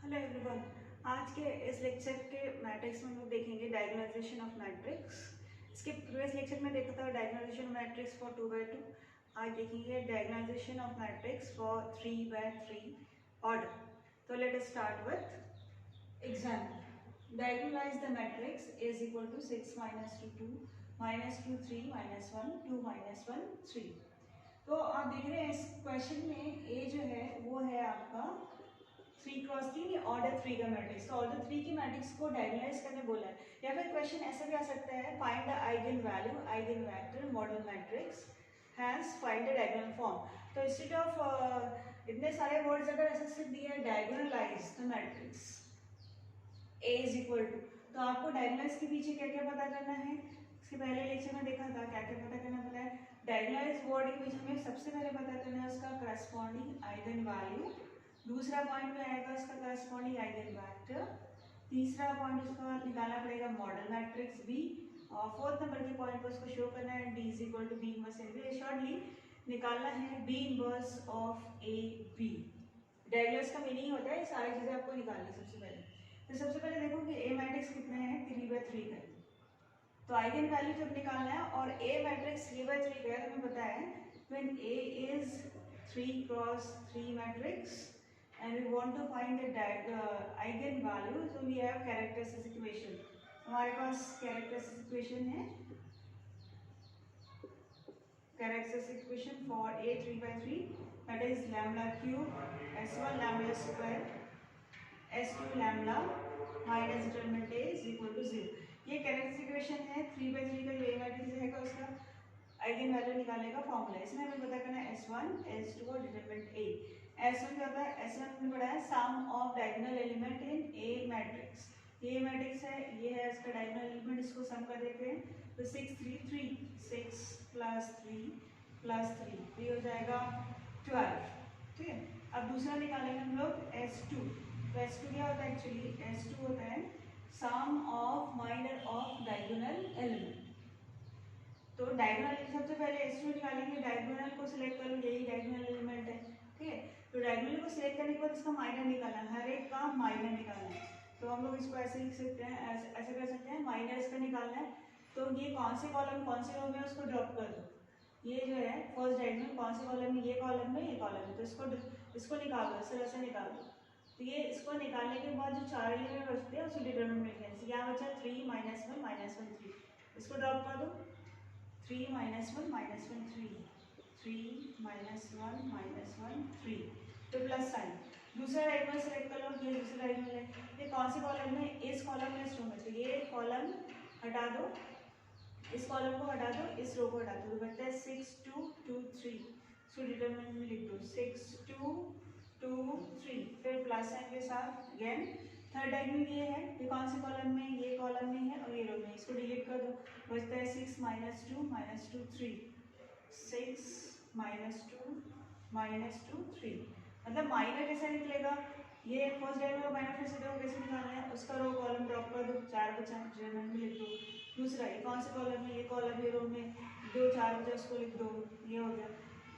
Hello everyone. आज के इस लेक्चर के मैट्रिक्स में हम लोग देखेंगे डायगोनलाइजेशन ऑफ मैट्रिक्स। इसके प्रीवियस लेक्चर में देखा था डायगोनलाइजेशन ऑफ मैट्रिक्स फॉर 2/2। आज देखेंगे diagonalization of matrix for 3/3 order. तो let us start with example. Diagonalize the matrix is equal to 6 -2 2 -2 3 -1 2 -1 3। तो आप देख रहे हैं इस क्वेश्चन में ए जो है वो है आपका 3x3 ऑर्डर 3 का मैट्रिक्स। तो ऑर्डर 3 की मैट्रिक्स को डायगोनलाइज करने बोला है। या फिर क्वेश्चन ऐसा भी आ सकता है, find the eigen value eigen vector modal matrix has find the diagonal form. तो इंस्टेड ऑफ इतने सारे वर्ड्स अगर ऐसा सिर्फ दिया है diagonalize the matrix A is equal to, तो आपको डायगोनलाइज के पीछे क्या क्या पता करना है। इसके पहले लेक्चर में देखा था क्या क्या पता करना पता है। डायगोनलाइज वर्ड के पीछे हमें सबसे पहले पता करना है उसका करस्पॉन्डिंग आइगन वैल्यू। दूसरा पॉइंट में आएगा उसका करस्पॉन्डिंग आइगन वेक्टर। तीसरा पॉइंट उसका निकालना पड़ेगा मॉडल मैट्रिक्स बी। और फोर्थ नंबर के पॉइंट पर उसको शो करना है D is equal to B inverse A B. Shortly निकालना है B inverse of A B. Diagonalize का मीनिंग होता है ये सारी चीजें आपको निकालनी है सबसे पहले। तो सबसे पहले देखो कि ए मैट्रिक्स कितने हैं, 3/3 का। तो आइगन वैल्यू जब निकालना है और ए मैट्रिक्स 3/3 का है, हमें पता है when A is 3x3 matrix and we want to find the eigen value, so we have characteristic equation. हमारे पास characteristic equation है, characteristic equation for a 3/3 that is lambda cube s1 lambda square s2 lambda minus determinant a is equal to 0। ये characteristic equation है 3/3 का। ये matrix रहेगा उसका eigen value निकालने का फॉर्मूला। इसमें हमें पता करना है s1 s2 और डिटरमिनेंट a। S1 क्या होता है, S1 हमने पढ़ा है sum of diagonal element in a matrix. ये मैट्रिक्स है, ये है इसका डायगोनल एलिमेंट, इसको सम कर देते हैं। तो 6 3 3 6 + 3 + 3 ये हो जाएगा 12। ठीक है, अब दूसरा निकालेंगे हम लोग S2। तो S2 क्या होता है, एक्चुअली S2 होता है sum of minor of diagonal element. तो डायगोनल सबसे पहले S2 निकालेंगे, डायगोनल को सिलेक्ट कर लो, यही डायगोनल एलिमेंट है। ठीक है, तो डायगोनल को सिलेक्ट करने के बाद इसका माइनर निकालना है, हर एक का माइनर निकालना है। तो हम लोग इसको ऐसे लिख सकते हैं, ऐसे कर सकते हैं, माइनर इसका निकालना है। तो ये कौन से कॉलम कौन से रो में है उसको ड्रॉप कर दो। ये जो है फर्स्ट डायगोनल कौन से कॉलम में, ये कॉलम में, ये कॉलम में, तो इसको निकाल दो, इस तरह से निकाल दो। तो ये इसको निकालने के बाद जो 4 एलिमेंट बचते हैं उसको डिटरमिनेंट में लिखेंगे। यहाँ बचा 3 - 1 -1 3, इसको ड्रॉप कर दो। 3 - 1 -1 3 3 - 1 -1 3, तो प्लस साइन। दूसरा डायगोनल सेलेक्ट कर लो, ये दूसरा डायगोनल है, ये कौन से कॉलम में, इस कॉलम में, इस रो में। तो ये कॉलम हटा दो, इस कॉलम को हटा दो, इस रो को हटा दो, तो बचता है 6 2 2 3। इसको डिटरमिनेंट में लिख दो 6 2 2 3, फिर प्लस साइन के साथ अगेन। थर्ड डायगोनल ये है, ये कौन से कॉलम में, ये कॉलम में है और ये रो में, इसको डिलीट कर दो, बचता है 6 - 2 3 6 - 2 3। मतलब माइनर कैसे निकलेगा, ये फर्स्ट डायगोनल का माइनर फिर से देखो कैसे निकालना है, उसका रो कॉलम ड्रॉप कर दो, 4 बचा, डिटरमिनेंट में लिख दो। दूसरा ये कौन से कॉलम में, ये कॉलम, ये रो में, 2 4 बचा, उसको लिख दो, ये हो गया।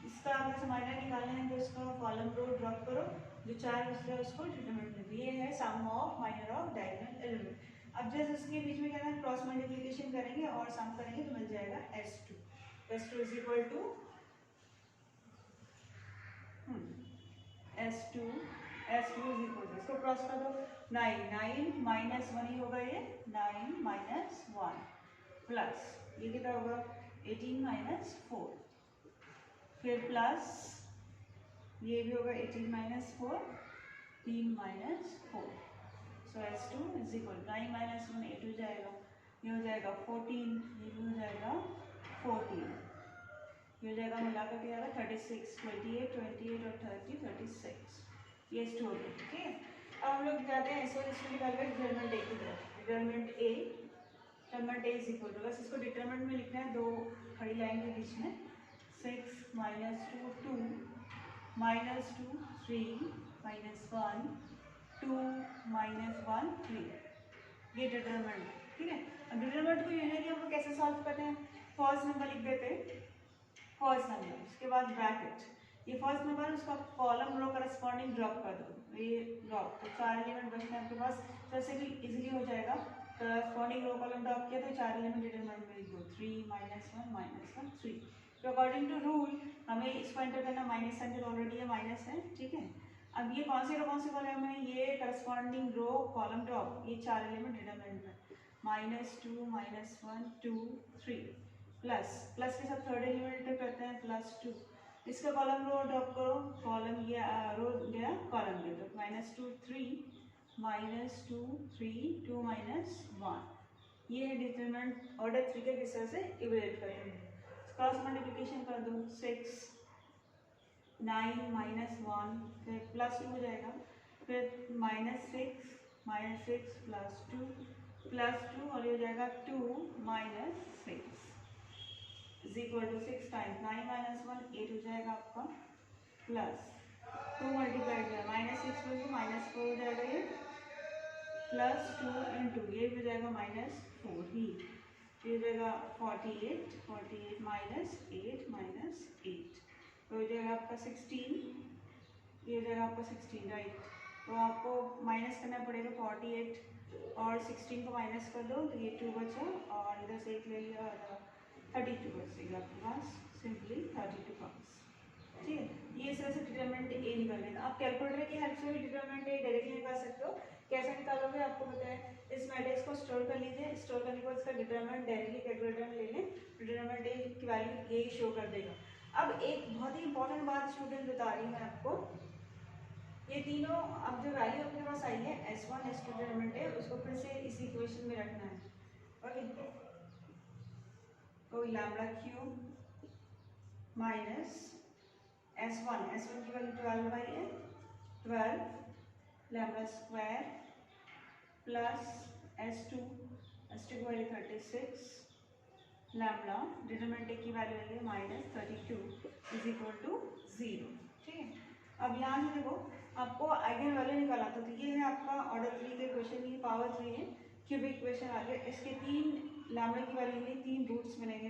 इसका आपको माइनर निकालना है तो इसका कॉलम रो ड्रॉप करो, जो 4 बचा है उसको डिटरमिनेंट में। ये है sum of minor of diagonal element. अब जैसे इसके बीच में क्या है, क्रॉस मल्टीप्लिकेशन करेंगे और सम करेंगे तो मिल जाएगा S2। S2 is equal to S2 is equal to, इसको क्रॉस कर दो, 9 9 -1 ही होगा, ये 9 - 1 प्लस ये कितना होगा 18 - 4, फिर प्लस ये भी होगा 18 - 4 3 - 4। सो S2 इज इक्वल 9 - 1 8 हो जाएगा, ये हो जाएगा 14, ये भी हो जाएगा 14, ये हो जाएगा मिलाकर के आएगा 36 28 28 और 30 36, ये S2 हो गया। ठीक है, अब हम लोग जाते हैं S1 S2 निकाल कर डिटरमिनेंट ए की तरफ। Determinant A is equal to, बस इसको डिटरमिनेंट में लिखना है, 2 खड़ी लाइन के बीच में, 6 - 2 2 -2 3 -1 2 -1 3, ये डिटरमिनेंट। ठीक है, अब डिटरमिनेंट को यूजुअली हम लोग कैसे सॉल्व करते हैं, फर्स्ट नंबर लिख देते हैं, फर्स्ट नंबर, उसके बाद ब्रैकेट, ये फर्स्ट नंबर उसका कॉलम रो करस्पॉन्डिंग ड्रॉप कर दो, ये ड्रॉप, तो 4 एलिमेंट बचते हैं आपके पास, तो ऐसे भी इजीली हो जाएगा। करस्पॉन्डिंग रो कॉलम ड्रॉप किया तो 4 एलिमेंट डिटरमिनेंट में लिख दो, 3 -1 3। तो अकॉर्डिंग टू रूल हमें इसको एंटर करना, माइनस साइन तो ऑलरेडी है, माइनस है, ठीक है। अब ये कौन से कॉलम है, ये करस्पॉन्डिंग रो कॉलम ड्रॉप, ये 4 एलिमेंट डिटरमिनेंट में, -2 -1 2 3 प्लस के साथ थर्ड एलिमेंट करते हैं +2, इसका कॉलम रो ड्रॉप करो, कॉलम ये रो गया, कॉलम गया, तो -2 3 -2 3 2 -1, ये है डिटरमिनेंट ऑर्डर 3 के किस तरह से इवैल्यूएट करते हैं। क्रॉस मल्टीप्लिकेशन कर दो, 6 9 -1 फिर +2 हो जाएगा, फिर -6 +2 और ये हो जाएगा 2 -6 इज इक्वल टू 6 टाइम्स 9 -1 8 हो जाएगा आपका, प्लस 2 मल्टीप्लाइड है -6 + 2 -4 हो जाएगा, ये +2 इंटू ये हो जाएगा -4 ही, ये हो जाएगा 48 -8 तो हो जाएगा आपका 16, ये हो जाएगा आपका 16 राइट। तो आपको माइनस करना पड़ेगा 48 और 16 को माइनस कर दो तो ये 2 बचा और इधर से 1 ले लिया, 32 बचेगा आपके पास, सिंपली 32 कम्स, ठीक है। ये इस तरह से डिटरमिनेंट ए निकल गया। आप कैलकुलेटर की हेल्प से भी डिटरमिनेंट ए डायरेक्टली निकाल सकते हो, कैसे निकालोगे आपको पता है। इस मैट्रिक्स को स्टोर कर लीजिए, स्टोर करने के बाद इसका डिटरमिनेंट डायरेक्टली कैलकुलेटर में ले लें, डिटरमिनेंट ए की वैल्यू यही शो कर देगा। अब एक बहुत ही इंपॉर्टेंट बात स्टूडेंट बता रही हूँ आपको, ये तीनों अब जो वैल्यू अपने पास आई है S1 S2 डिटरमिनेंट है, उसको फिर से इस इक्वेशन में रखना है, ओके। तो लैम्बडा क्यूब माइनस S1 की value 12/8 12 lambda square plus S2 की वैल्यू 36 लैम्बडा डिटरमिनेंट की वैल्यू है -32 इज इक्वल टू 0, ठीक है। अब यहाँ से देखो आपको आइगन वैल्यू निकाला था, तो ये है आपका ऑर्डर 3 के क्वेश्चन की पावर 3 है, क्यूबिक इक्वेशन आ गया, इसके 3 लैम्बडा की वैल्यू के लिए 3 रूट्स मिलेंगे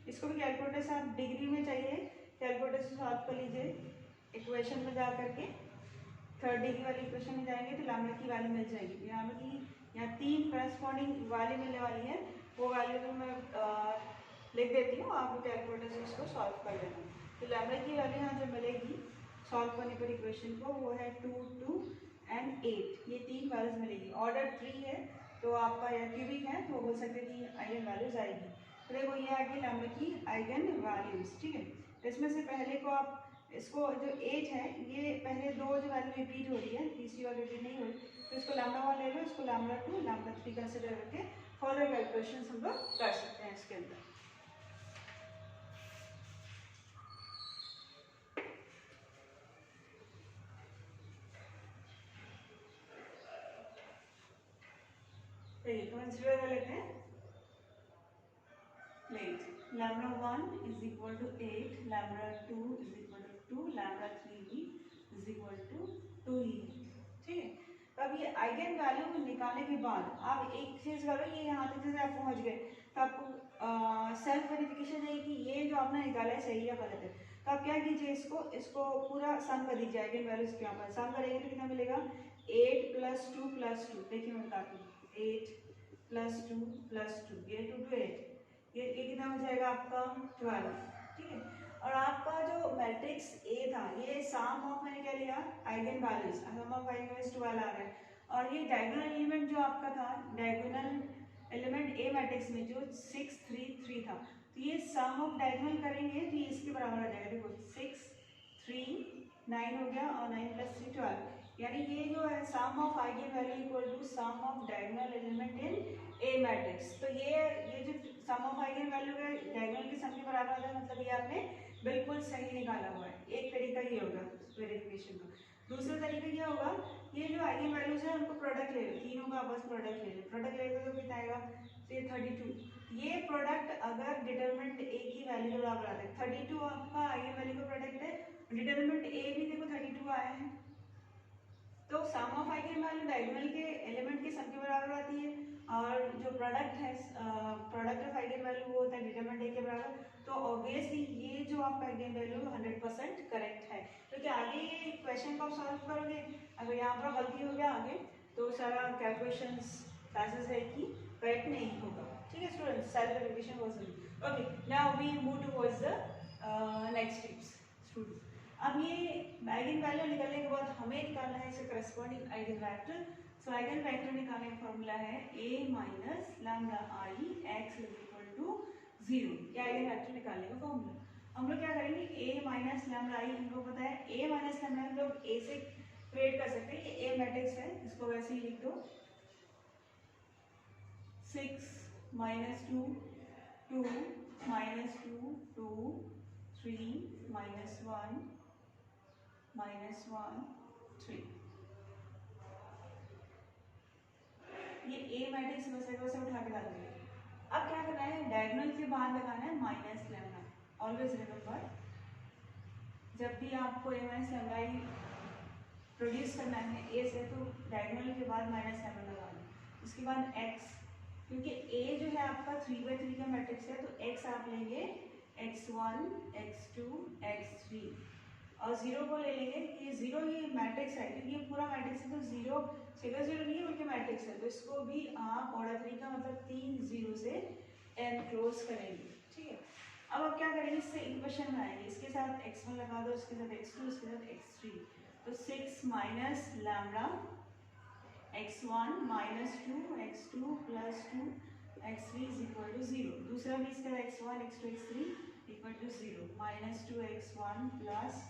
इसको भी कैलकुलेटर से आप डिग्री में चाहिए कैलकुलेटर से सॉल्व कर लीजिए, इक्वेशन में जा करके थर्ड डिग्री वाली इक्वेशन में जाएंगे तो लैम्बडा की वैल्यू मिल जाएगी। लैम्बडा की यहाँ 3 करस्पॉन्डिंग वैल्यू मिलने वाली है, वो वैल्यू भी मैं लिख देती हूँ, आप कैलकुलेटर से इसको सॉल्व कर लेना। तो लैम्बडा की वैल्यू यहाँ जो मिलेगी सॉल्व करने पर इक्वेशन को, वो है 2 2 और 8, ये 3 वैल्यूज मिलेगी। ऑर्डर 3 है तो आपका या क्यूबिक है तो बोल सकते हैं कि आइगन वैल्यूज आएगी। तो देखो ये आ गई लैम्बडा की आइगन वैल्यूज, ठीक है। तो इसमें से पहले को आप इसको जो 8 है, ये पहले 2 जो वैल्यू रिपीट हो रही है, तीसरी वाली रिपीट नहीं हो रही, तो इसको लैम्बडा 1 ले लो, इसको लैम्बडा 2 लैम्बडा 3 कंसिडर करके फर्दर कैलकुलेशन हम लोग कर सकते हैं इसके अंदर। कंसिडर कर लेते हैं, let lambda 1 is equal to 8 lambda 2 is equal to 2 lambda 3 भी इज इक्वल टू 2 ही, ठीक है। तो अब ये आइगन वैल्यू निकालने के बाद आप एक चीज करो, ये यहाँ तक जैसे आप पहुँच गए तो आपको सेल्फ वेरिफिकेशन है कि ये जो आपने निकाला है सही या गलत है। तो आप क्या कीजिए, इसको पूरा सम कर दीजिए आइगन वैल्यूज के यहाँ पर, सम करेंगे तो कितना मिलेगा 8 + 2 + 2, देखिए मैं बताती हूँ, 8 + 2 + 2, ये 2 to 8, ये कितना हो जाएगा आपका 12, ठीक है। और आपका जो मैट्रिक्स ए था, ये सम ऑफ मैंने क्या लिया eigen values, sum of eigen values 12 आ रहा है, और ये डायगोनल एलिमेंट जो आपका था, डायगोनल एलिमेंट ए मैट्रिक्स में जो 6 3 3 था, तो ये सम ऑफ डायगोनल करेंगे तो ये इसके बराबर आ जाएगा। देखो 6 3 9 हो गया और 9 + 3 12, यानी ये जो है sum of eigen value equal to sum of diagonal element in a matrix. तो ये जो सम ऑफ आइगन वैल्यू है डायगोनल के सम के बराबर आता है, मतलब ये आपने बिल्कुल सही निकाला हुआ है। एक तरीका ये होगा वेरिफिकेशन का। दूसरा तरीका क्या होगा, ये जो आइगन वैल्यूज है उनको प्रोडक्ट ले लो, तीनों का आपस प्रोडक्ट ले लो, प्रोडक्ट लेते तो कितना आएगा, तो ये 32, ये प्रोडक्ट अगर डिटरमिनेंट ए की वैल्यू के बराबर आता है, 32 आपका आइगन वैल्यू का प्रोडक्ट है, डिटरमिनेंट ए भी देखो 32 आया है, तो सम ऑफ आइगन वैल्यू डायगोनल के एलिमेंट के सम के बराबर आती है, और जो प्रोडक्ट है प्रोडक्ट ऑफ आइगन वैल्यू वो होता है डिटरमिनेंट ए के बराबर, तो ऑब्वियसली ये जो आपका आइगन वैल्यू 100% करेक्ट है, क्योंकि आगे ये क्वेश्चन को आप सॉल्व करोगे, अगर यहाँ पर गलती हो गया आगे तो सारा कैलकुलेशंस चांसेस है कि करेक्ट नहीं होगा। ठीक है स्टूडेंट्स, सेल्फ वेरिफिकेशन वाज जरूरी। Okay, now we move towards the next tips students. अब ये आइगन वैल्यू निकालने के बाद हमें निकालना है इससे corresponding eigen vector. So eigen vector निकालने का फॉर्मूला है a minus lambda I x is equal to 0। क्या आइगन वेक्टर निकालने का फॉर्मूला, हम लोग क्या करेंगे a माइनस लैम्डा आई, हम लोग पता है a माइनस लैम्डा हम लोग a से क्रिएट कर सकते हैं, ये a मैट्रिक्स है, इसको वैसे ही लिख दो 6 माइनस 2 2 माइनस 2 2 3 माइनस 1 माइनस 1 3। ये ए मैट्रिक्स वैसे वैसे उठा के डाल देंगे। अब क्या करना है, डायगोनल के बाद लगाना है माइनस लैम्डा। ऑलवेज रिमेंबर, जब भी आपको ए माइनस लैम्डा ही प्रोड्यूस करना है ए से, तो डायगोनल के बाद माइनस लैम्डा लगाना। उसके बाद एक्स, क्योंकि ए जो है आपका 3/3 का मैट्रिक्स है, तो एक्स आप लेंगे x1 x2 x3 और 0 को ले लेंगे, ये 0 ये मैट्रिक्स है, क्योंकि ये पूरा मैट्रिक्स है, तो 0 फिगर 0 नहीं है बल्कि मैट्रिक्स है, तो इसको भी आप ऑर्डर 3 का मतलब 3 0 से एनक्लोज करेंगे। ठीक है, अब आप क्या करेंगे, इससे इक्वेशन बनाएंगे, इसके साथ x1 लगा दो, इसके साथ x2, इसके साथ x3, तो 6 minus lambda x1 minus 2 x2 plus 2 x3 is equal to 0। दूसरा भी इसका x1 x2 x3 equal to 0 minus 2 x1 plus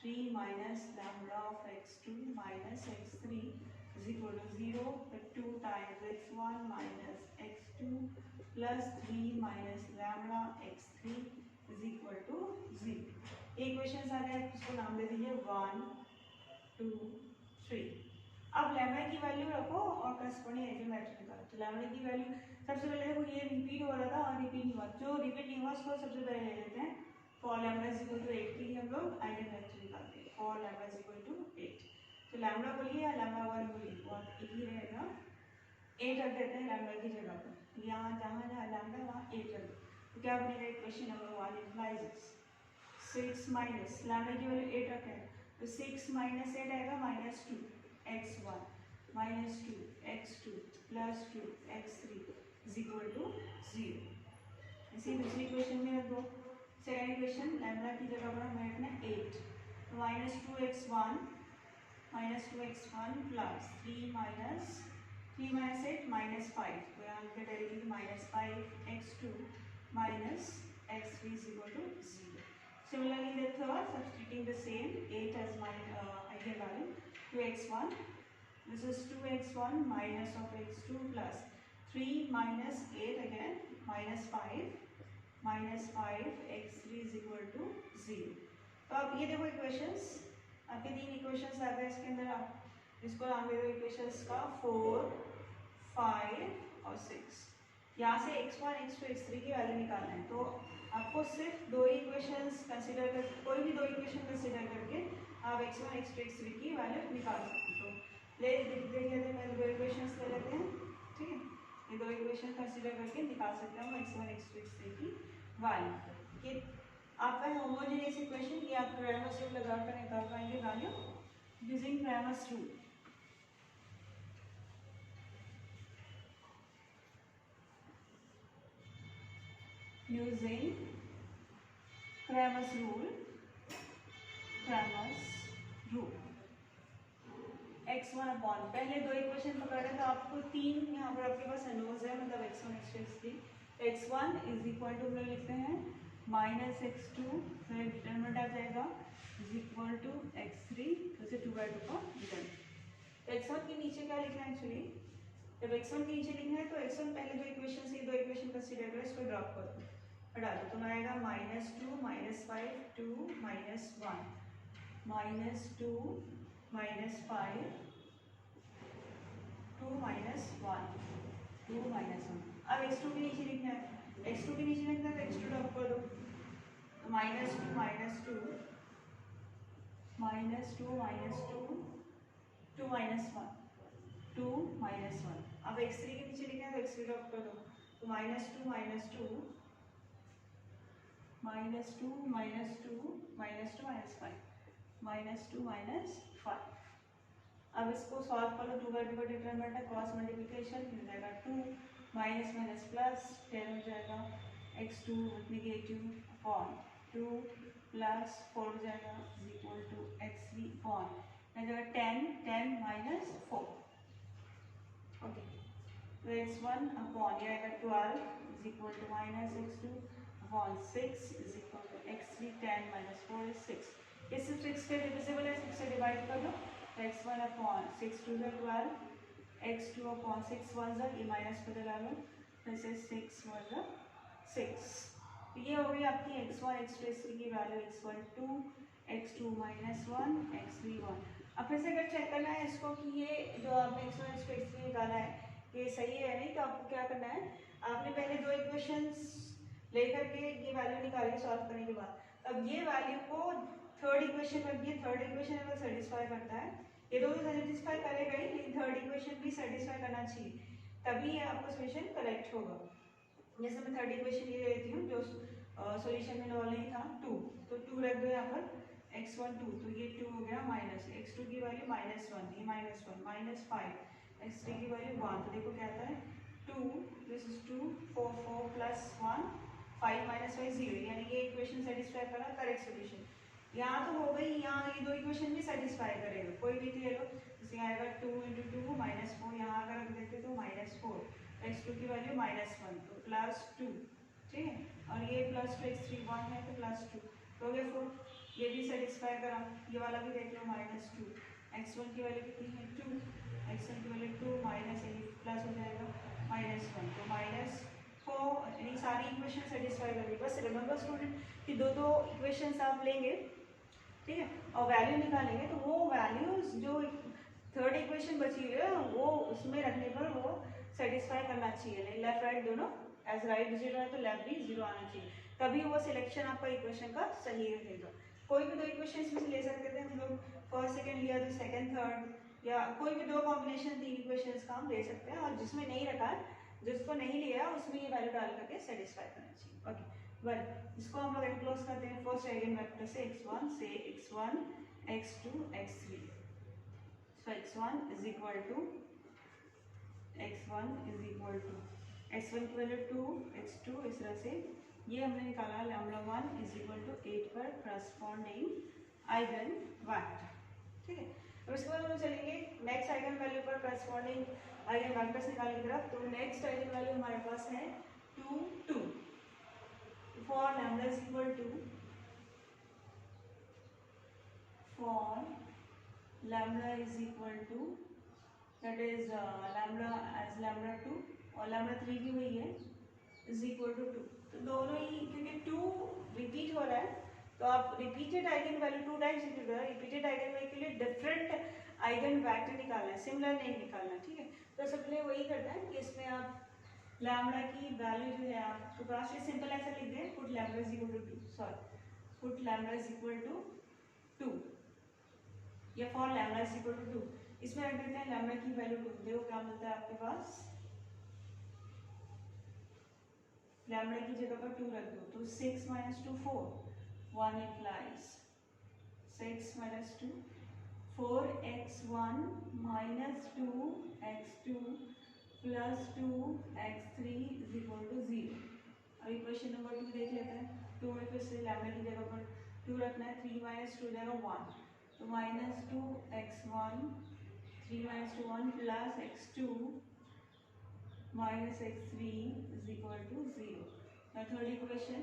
3 minus lambda of x2 minus x3 is equal to 0, फिर 2 times x1 minus x2 plus 3 minus lambda x3 is equal to 0। Equations आ गए, इसको नाम दे दीजिए 1 2 3। अब लैम्डा की वैल्यू रखो और करस्पॉन्डिंग आइगन वेक्टर निकालो। तो लैम्डा की वैल्यू सबसे पहले देखो, ये रिपीट हो रहा था और रिपीट नहीं हुआ, जो रिपीट नहीं हुआ उसको सबसे पहले ले लेते हैं। For lambda is equal to 8 के लिए हम लोग आइगन वेक्टर निकालते हैं, for lambda is equal to 8। तो लैम्डा बोलिए या लैम्डा वन बोलिए, वो एक ही रहेगा, 8 रख देते हैं लैम्डा की जगह पर, यहाँ जहाँ जहाँ लैम्डा वहाँ 8 रख दो। तो क्या बनेगा, equation number 1 implies 6 minus lambda की वैल्यू 8 रखे हैं, तो 6 माइनस 8 आएगा minus 2 x1 minus 2 x2 plus 2 x3 is equal to 0। इसी दूसरी इक्वेशन में रख दो, सेकेंड इक्वेशन लैम्डा की जगह पर हमें रखना है 8, तो minus 2x1 plus 3 minus 8 minus 5, तो यहाँ लिख directly minus 5 x2 minus x3 is equal to 0। Similarly, the third, substituting the same 8 as my eigenvalue, 2x1. This is 2x1 minus of x2 plus 3 minus 8 again minus 5 x3 is equal to 0. तो अब ये देखो equations, आपके 3 equations आ गए इसके अंदर। आप इसको नाम दे दो इक्वेशंस का 4 5 और 6। यहाँ से x1 x2 x3 की वैल्यू निकालना है, तो आपको सिर्फ 2 इक्वेशंस कंसीडर कर, कोई भी 2 इक्वेशन कंसीडर करके आप x1 x2 x3 की वैल्यू निकाल सकते हो। तो ले देखिए, पहले 2 इक्वेशंस ले लेते हैं। ठीक है, ये 2 इक्वेशन कंसीडर करके निकाल सकते हैं x1 x2 x3 की वैल्यू। कि आपका होमोजेनियस इक्वेशन ये आप क्रेमर्स रूल लगाकर निकाल पाएंगे value using Cramer's rule. Using Cramer's rule, x1 upon पहले 2 इक्वेशन पकड़े तो आपको 3 यहाँ पर आपके पास अनोज है, मतलब x1 x2 x3। x1 is equal to हम लोग लिखते हैं माइनस x2, फिर डिटरमिनेंट आ जाएगा इज इक्वल टू x3, जैसे 2/2 का डिटरमिनेंट। तो x1 के नीचे क्या लिखना है, एक्चुअली जब x1 के नीचे लिखना है तो x1 पहले 2 इक्वेशन से 2 इक्वेशन कंसीडर करो, इसको ड्रॉप कर दो, हटा दो, तो आएगा -2 -5 2 -1 -2 -5 2 -1 2 -1। अब x2 के नीचे लिखना है, x2 के नीचे लिखना है तो x2 ड्रॉप कर दो, तो -2 -2 -2 -2 2 -1 2 -1। अब x3 के नीचे लिखना है तो x3 ड्रॉप कर दो, तो minus two minus two minus two minus two minus two minus five minus two minus five. अब इसको सॉल्व कर लो, टू बाई टू का डिटरमिनेंट है, क्रॉस मल्टीप्लिकेशन हो जाएगा टू माइनस माइनस प्लस 10 हो जाएगा, x2 negative upon two plus 4 हो जाएगा इक्वल टू x3 अपॉन हो जाएगा 10 माइनस 4। ओके, तो x1 अपॉन ये आएगा 12 is equal to minus x2 upon 6 is equal to x3 10 minus 4 is 6। ये सिर्फ 6 के डिविजिबल है, 6 से डिवाइड कर दो, x1 upon 6 to the 12, x2 upon 6 1 the, ये माइनस को लगा लो, फिर से 6 1 द 6। तो ये हो गई आपकी x1 x2 x3 की value, x1 2 x2 minus 1 x3 1। अब फिर से अगर चेक करना है इसको कि ये जो आपने x1 x2 x3 निकाला है ये सही है नहीं, तो आपको क्या करना है, आपने पहले दो इक्वेशंस लेकर के ये वैल्यू निकाली सॉल्व करने के बाद, अब ये वैल्यू को थर्ड इक्वेशन रखिए, थर्ड इक्वेशन अगर सेटिस्फाई करता है, ये तो सेटिस्फाई करेगा ही, लेकिन थर्ड इक्वेशन भी सेटिस्फाई करना चाहिए, तभी ये आपका सॉल्यूशन करेक्ट होगा। जैसे मैं थर्ड इक्वेशन ये लेती हूँ जो सॉल्यूशन में नॉर्मली था 2, तो 2 रख दो यहाँ पर, x1 2, तो ये 2 हो गया माइनस, x2 की वैल्यू माइनस 1, ये माइनस 1 माइनस 5, x3 की वैल्यू 1, तो देखो क्या आता है 2 दिस इज 2 4 4 प्लस 1 5 माइनस 5 0, यानी ये इक्वेशन सेटिस्फाई करा करेक्ट सॉल्यूशन। यहाँ तो हो गई, यहाँ ये दो इक्वेशन भी सेटिस्फाई करेगा, कोई भी ले लो, जैसे आएगा 2 इंटू 2 माइनस 4, यहाँ अगर रख देते तो माइनस 4, x2 की वैल्यू माइनस 1 तो प्लस 2, ठीक है, और ये प्लस 2 x3 1 है तो प्लस 2, तो ये 4, ये भी सेटिस्फाई करा, ये वाला भी देख लो माइनस 2, x1 की वैल्यू कितनी है 2, x1 की वैल्यू 2 माइनस प्लस हो जाएगा माइनस 1, तो माइनस 4, यानी सारी इक्वेशन सेटिस्फाई कर रही। बस रिमेंबर स्टूडेंट कि दो दो इक्वेशंस आप लेंगे, ठीक है, और वैल्यू निकालेंगे, तो वो वैल्यूज जो थर्ड इक्वेशन बची हुई है वो उसमें रखने पर वो सेटिस्फाई करना चाहिए, लेफ्ट राइट दोनों, एज राइट 0 है तो लेफ्ट भी 0 आना चाहिए, तभी वो सिलेक्शन आपका इक्वेशन का सही रहेगा। कोई भी दो इक्वेशन इसमें ले सकते थे हम लोग, फर्स्ट सेकंड लिया तो सेकंड थर्ड, या कोई भी दो कॉम्बिनेशन 3 इक्वेशंस का हम ले सकते हैं, और जिसमें नहीं रखा, जिसको नहीं लिया उसमें ये वैल्यू डाल करके सेटिस्फाई करना चाहिए। ओके वेल, इसको हम लोग एनक्लोज करते हैं फर्स्ट आइगन वेक्टर से x1 से x1 x2 x3, so x1 is equal to x1 की वैल्यू 2 x2 इस तरह से ये हमने निकाला, लैम्डा 1 इज इक्वल टू 8 पर करस्पॉन्डिंग आइगन वेक्टर, ठीक है। अब इसके बाद हम चलेंगे नेक्स्ट आइगन वैल्यू पर करस्पॉन्डिंग आइगन वेक्टर्स निकालने की तरफ। तो नेक्स्ट आइगन वैल्यू हमारे पास है 2 2, for lambda is equal to, for lambda is equal to that is lambda as lambda 2 और लैम्डा 3 भी वही है इज इक्वल टू 2, तो दोनों ही क्योंकि 2 रिपीट हो रहा है तो आप repeated eigen value 2 times repeat हो रहा है, रिपीटेड आइगन वैल्यू के लिए डिफरेंट आइगन वेक्टर निकालना है, सिमिलर नहीं निकालना, ठीक है। तो सबसे वही करना है कि इसमें आप लैम्डा की वैल्यू जो है आप तो लास्ट में सिंपल ऐसा लिख दें, put lambda is equal to 2, sorry put lambda is equal to 2 या for lambda is equal to 2, इसमें रख देते हैं लैम्डा की वैल्यू 2, देखो क्या मिलता है आपके पास, लैम्डा की जगह पर 2 रख दो तो 6 minus 2 4, 1 implies 6 minus 2 4x1 minus 2x2 plus 2x3 is equal to 0। अब इक्वेशन नंबर 2 देख लेते हैं, 2 में फिर से लैम्डा की जगह पर 2 रखना है, 3 माइनस 2 जाएगा 1, तो minus 2x1 3 minus 2 1 plus x2 minus x3 is equal to 0। Now third equation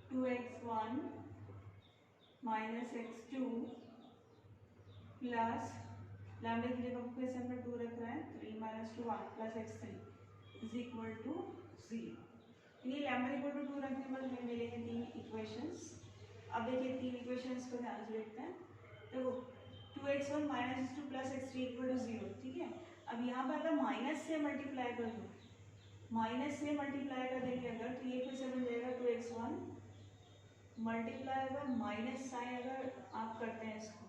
2x1 minus x2 plus lambda की जगह पर से हमने 2 रख रहे हैं, 3 minus 2 1 plus x3 is equal to 0। ये लैम्डा इक्वल टू 2 रखने पर हमें मिलेंगे 3 इक्वेशंस। अब देखिए 3 इक्वेशंस को ध्यान से देखते हैं, देखो 2x1 minus x2 plus x3 equal to 0, ठीक है। अब यहाँ पर अगर माइनस से मल्टीप्लाई कर दो, माइनस से मल्टीप्लाई कर देंगे अगर तो ये फिर से बन जाएगा 2x1 मल्टीप्लाई अगर माइनस साइन अगर आप करते हैं इसको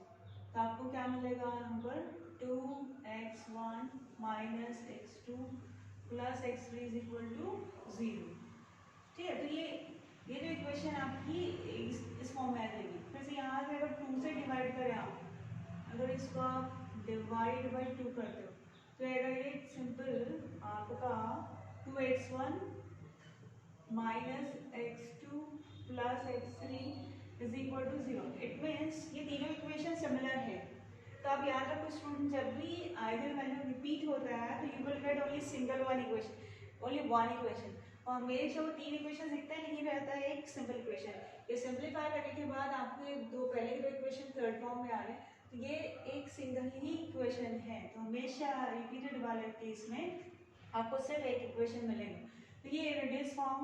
तो आपको क्या मिलेगा यहाँ पर 2x1 minus x2 plus x3 is equal to 0। ठीक है, तो ये जो इक्वेशन आपकी इस फॉर्म में आ जाएगी। फिर से यहाँ से अगर 2 से डिवाइड करें आप, अगर इसको आप डिवाइड बाई 2 करते हो तो आएगा ये सिंपल आपका 2x1 minus x2 plus x3 is equal to 0। It means ये तीनों इक्वेशन सिमिलर है। तो आप याद रखो स्टूडेंट, जब भी आइगन वैल्यू रिपीट होता है तो you will get only single one equation, only one equation. और हमेशा वो तीन इक्वेशन दिखता है लेकिन रहता है एक सिंपल इक्वेशन। ये सिंपलीफाई करने के बाद आपके दो पहले दो इक्वेशन थर्ड फॉर्म में आ रहे हैं, तो ये एक सिंगल ही इक्वेशन है। तो हमेशा रिपीटेड वाले केस में आपको सिर्फ एक इक्वेशन मिलेगा। तो ये रिड्यूस फॉर्म,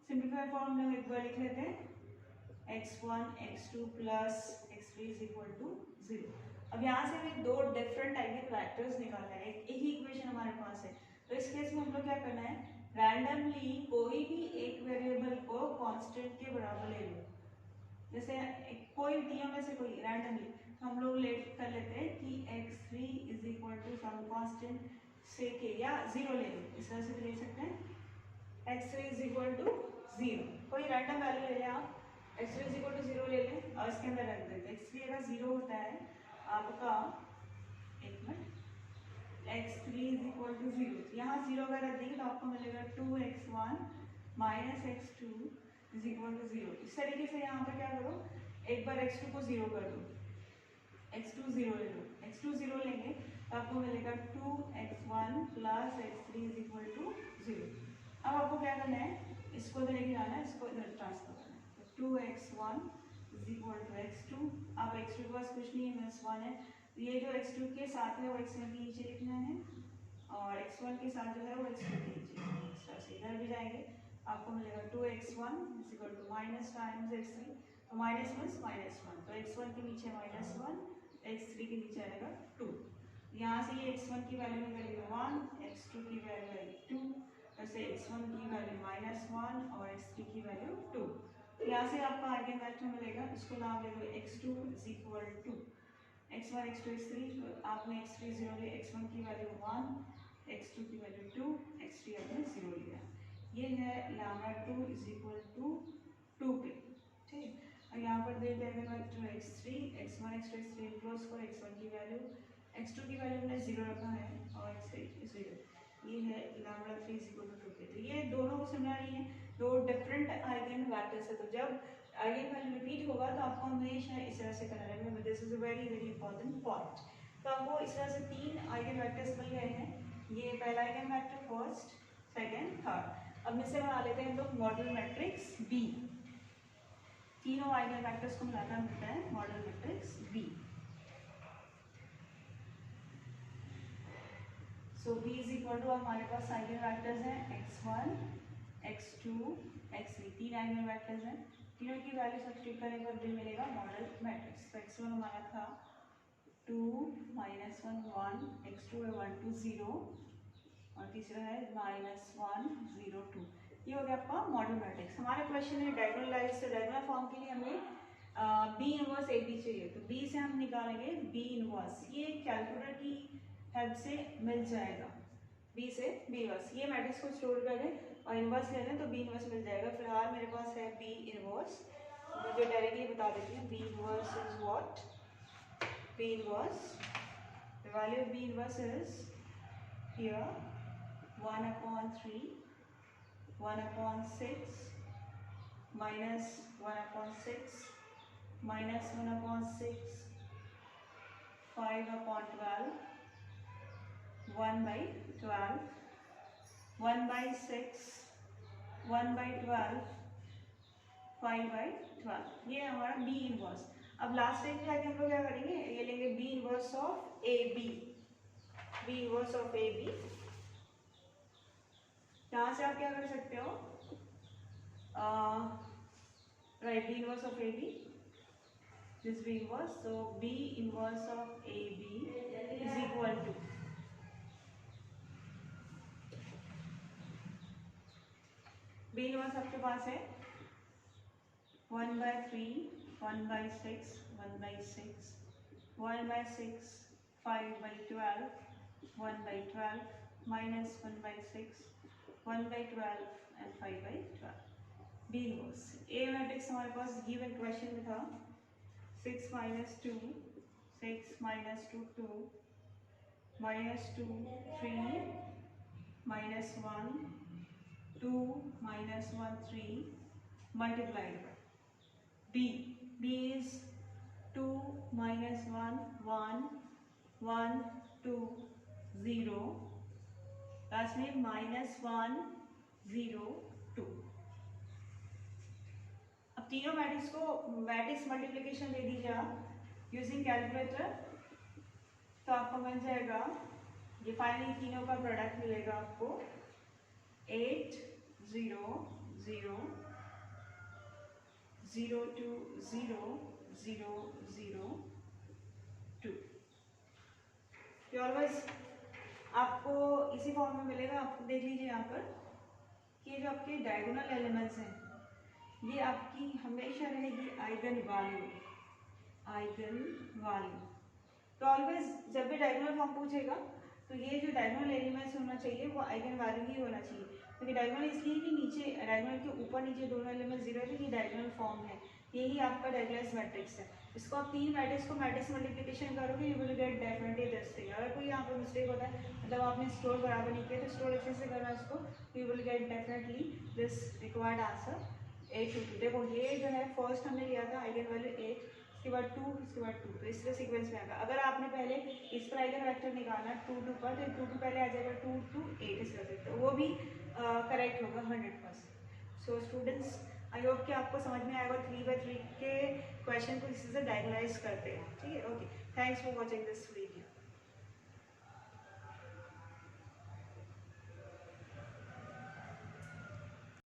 सिंपलीफाई फॉर्म में एक बार लिख लेते हैं, x1 x2 plus x3 is equal to 0। अब यहाँ से हमें दो डिफरेंट टाइप के फैक्टर्स निकालना है, एक ही इक्वेशन हमारे पास है। तो इस केस में हम लोग क्या करना है, रैंडमली कोई भी एक वेरिएबल को कांस्टेंट के बराबर ले लो। जैसे कोई तीनों में से कोई रैंडमली, तो हम लोग कर लेते हैं कि x3 is equal to some constant से के या 0 ले लो, इस तरह से ले सकते हैं। x3 इज इक्वल टू 0, कोई रैंडम वैल्यू ले लें आप, x3 इज इक्वल टू 0 ले लें और इसके अंदर रख देते हैं। x3 अगर 0 होता है आपका, एक minute, x3 is equal to 0, यहाँ 0 अगर रख देंगे तो आपको मिलेगा 2x1 minus x2 is equal to 0। इस तरीके से यहाँ पर क्या करो, एक बार x2 को 0 कर दो, x2 0 ले लो, x2 0 लेंगे तो आपको मिलेगा 2x1 plus x3 is equal to 0। अब आपको क्या करना है, इसको इधर लेके जाना है, इसको इधर ट्रांसफर करना है। तो 2x1 is equal to x2, अब x2 के पास कुछ नहीं है, माइनस 1 है, ये जो x2 के साथ है वो x1 के नीचे लिखना है और x1 के साथ जो है वो x2 के नीचे, इस तरह से इधर भी जाएंगे, आपको मिलेगा 2x1 is equal to minus times x3, तो माइनस प्लस माइनस 1, तो x1 के नीचे माइनस 1, x3 के नीचे आएगा 2। यहाँ से ये x1 की वैल्यू निकलेगी 1, x2 की वैल्यू आएगी 2, वैसे x1 की वैल्यू माइनस 1 और x3 की वैल्यू 2। यहाँ से आपका आइगन वेक्टर मिलेगा, इसको नाम ले दो x2 is equal to x1 x2 x3, तो आपने x3 0 लिया, x1 की वैल्यू 1, x2 की वैल्यू 2, x3 आपने 0 लिया। ये है लैम्डा 2 इज इक्वल टू 2 पे। ठीक, और यहाँ पर दे देंगे vector x3 x1 x2 x3 enclose for x1 की वैल्यू, x2 की वैल्यू हमने 0 रखा है और x3 0। ये है लैम्डा 3 इज इक्वल टू 2 पे। तो ये दोनों सिमिलर ही हैं, दो डिफरेंट आइगन वेक्टर्स है। तो जब आइगन वैल्यू रिपीट होगा तो आपको हमेशा इस तरह से करना है, this is a very very important point. तो आपको इस तरह से तीन आइगन वेक्टर्स मिल गए हैं, ये पहला eigen vector, first, second, third. अब इसे बना लेते हैं हम लोग मॉडल मैट्रिक्स बी। तीनों आइगन वेक्टर्स को मिलाकर मिलता है modal matrix B. So B is equal to, हमारे पास आइगन वेक्टर्स हैं x1 x2 x3, तीन आइगन वेक्टर्स हैं, तीनों की वैल्यू सब्स्टिट्यूट करने पर भी मिलेगा मॉडल मैट्रिक्स। तो x1 हमारा था 2 माइनस 1 1, x2 है 1 2 0 और तीसरा है माइनस 1 0 2। ये हो गया आपका मॉडल मैट्रिक्स। हमारा क्वेश्चन है डायगोनलाइज, से डायगोनल फॉर्म के लिए हमें बी इनवर्स ए बी चाहिए, तो बी से हम निकालेंगे बी इनवर्स, ये कैलकुलेटर की हेल्प से मिल जाएगा, बी से बी इनवर्स। ये मैट्रिक्स को स्टोर कर दें और इनवर्स ले लें तो बी इनवर्स मिल जाएगा। फिलहाल मेरे पास है बी इनवर्स, मुझे डायरेक्टली बता देती हूँ B inverse is what, B inverse, the value of B inverse is here 1/3 1/6 minus 1/6 minus 1/6 5/12 1/12 1/6 1/12 5/12, ये हमारा बी इनवर्स। अब लास्ट टाइम जाके हम लोग क्या करेंगे, ये लेंगे B inverse of A B, B inverse of A B. यहाँ से आप क्या कर सकते हो, right, B inverse of A B, this B inverse, so B inverse of A B is equal to, B inverse आपके पास है 1/3 1/6 1/6 1/6 5/12, 1/12, minus 1/6, 1/12 and 5/12. B inverse. A matrix हमारे पास गिवन क्वेश्चन में था 6 minus 2, 6 minus 2 2, minus 2 3, minus 1 2, minus 1 3, multiplied by B. B is 2 minus 1 1 1 2 0, last में minus 1 0 2. अब तीनों matrix को मैट्रिक्स मल्टीप्लिकेशन दे दीजिए आप यूजिंग कैलकुलेटर, तो आपको मिल जाएगा ये फाइनली तीनों का प्रोडक्ट मिलेगा आपको 8 0 0 0 2 0 0 0 2. ऑलवेज आपको इसी फॉर्म में मिलेगा. आपको देख लीजिए यहाँ पर कि जो आपके डायगोनल एलिमेंट्स हैं ये आपकी हमेशा रहेगी आइगन वैल्यू. तो ऑलवेज जब भी डायगोनल फॉर्म पूछेगा तो ये जो डायगोनल एलिमेंट्स होना चाहिए वो आइगन वैल्यू ही होना चाहिए, क्योंकि डायगोनल इसलिए कि नीचे डायगोनल के ऊपर नीचे दोनों एलिमेंट जीरो है, ये डायगोनल फॉर्म है, यही आपका डायगोनल मैट्रिक्स है. इसको आप तीन मैट्रिक्स को मैट्रिक्स मल्टीप्लिकेशन करोगे you will get definitely this thing. अगर कोई यहाँ पर मिस्टेक होता है मतलब आपने स्टोर बराबर नहीं किया तो स्टोर अच्छे से करना इसको, you will get definitely this required answer 8 2 2. देखो ये जो है फर्स्ट हमने लिया था आइगन वैल्यू 8, इसके बाद 2, इसके बाद 2, तो इस तरह सीक्वेंस में आएगा. अगर आपने पहले इस पर आइगन वेक्टर निकालना 2 2 पर तो 2 2 पहले आ जाएगा 2 2 8 इस तरह से, तो वो भी करेक्ट होगा 100%. सो स्टूडेंट्स आई होप कि आपको समझ में आएगा 3/3 के क्वेश्चन को इसी से डायगोनलाइज करते हैं. ठीक है, okay, thanks for watching this video.